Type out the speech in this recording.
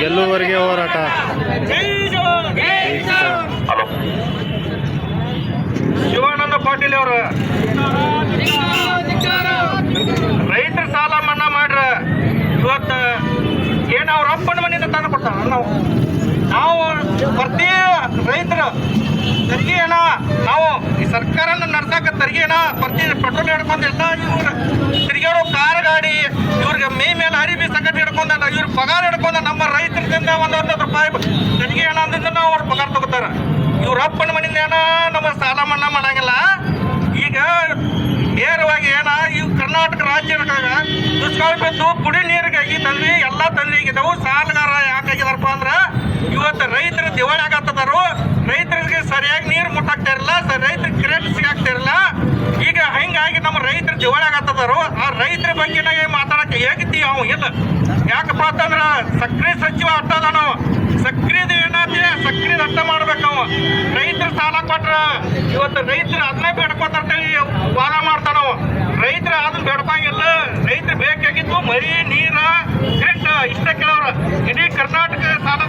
ಗೆಲ್ಲುವವರೆಗೆ ಹೋರಾಟ. ಹಲೋ, ಶಿವಾನಂದ ಪಾಟೀಲ್ ಅವರು ರೈತರ ಸಾಲ ಮನ್ನಾ ಮಾಡ್ರ. ಇವತ್ತು ಏನು ಅವ್ರ ಅಪ್ಪನ ಮನೆಯಿಂದ ತಂದು ಕೊಡ್ತಾರ. ನಾವು ಪ್ರತಿ ರೈತರು ತೆರಿಗೆ ಹಣ, ನಾವು ಈ ಸರ್ಕಾರನ ನಡ್ಸಾಕ ತೆರಿಗೆ ಹಣ ಪ್ರತಿ ಪೆಟ್ರೋಲ್ ಹಿಡ್ಕೊಂಡು ಎಲ್ಲ ಇವ್ರು ತಿರುಗಾಡೋ ಕಾರ್ ಗಾಡಿ ಇವ್ರಿಗೆ ಮೇ ಮೇಲೆ ಅರಿಬಿ ಸಂಗತಿ ಹಿಡ್ಕೊಂಡ ಇವ್ರ ಪಗಾರ ಹಿಡ್ಕೊಂಡ ನಮ್ಮ ರೈತರಿಂದ ₹100 ತೆರಿಗೆ ಹಣ ಅಂದಿಂದ ಅವ್ರ ಪಗಾರ ತಗೋತಾರ. ಇವ್ರ ಅಪ್ಪನ ಮನೆಯಿಂದ ಏನ ನಮ್ಮ ಸಾಲ ಮನ್ನಾ ಮಾಡಂಗಿಲ್ಲ. ಈಗ ನೇರವಾಗಿ ಏನ ಇವ್ ಕರ್ನಾಟಕ ರಾಜ್ಯದಾಗ ದುಷ್ಕಾಲ ಬಿದ್ದು ಕುಡಿ ನೀರಿಗಾಗಿ ತಂದ್ರಿ, ಎಲ್ಲ ತಂದ್ರಿ ಆಗಿದ್ದವು. ಸಾಲಗಾರ ಯಾಕಾಗಿದಾರಪ್ಪ ಅಂದ್ರೆ ಇವತ್ತು ರೈತರು ದಿವಾಳಿ ಆಗತ್ತದಾರು. ರೈತರಿಗೆ ಸರಿಯಾಗಿ ನೀರು ಮುಟ್ಟಾಗ್ತಾ ಇರಲ್ಲ, ರೈತರಿಗೆ ಕ್ರೆಡಿಟ್ ಸಿಗಾಗ್ತಾ ಇರಲ್ಲ. ಈಗ ಹಿಂಗಾಗಿ ನಮ್ಮ ರೈತರು ದಿವಾಳಿ ಆಗತ್ತದಾರು. ಆ ರೈತರ ಬಗ್ಗೆ ಮಾತಾಡಕ್ಕೆ ಹೇಗಿದ್ದೀವಿ ಅವು ಇಲ್ಲ. ಯಾಕಪ್ಪ ಅಂತಂದ್ರೆ ಸಕ್ರೆ ಸಚಿವ ಅಟ್ಟದ ನಾವು ಸಕ್ರಿದು ಏನಾದ್ರೆ ಸಕ್ರೆ ಅರ್ಥ ಮಾಡ್ಬೇಕು. ನಾವು ರೈತರು ಸಾಲ ಕೊಟ್ರ ಇವತ್ತು ರೈತರು ಅದನ್ನೇ ಬೇಡ್ಕೊತಾರ್ತೇಳಿ ವಾದ ಮಾಡ್ತಾನವು. ರೈತರು ಅದನ್ನ ಬೇಡ್ಕೊಂಗಿಲ್ಲ. ರೈತರು ಬೇಕಾಗಿದ್ದು ಮರಿ ನೀರ ಕರೆಕ್ಟ್ ಇಷ್ಟ ಕೇಳೋರು. ಇಡೀ ಕರ್ನಾಟಕ ಸಾಲ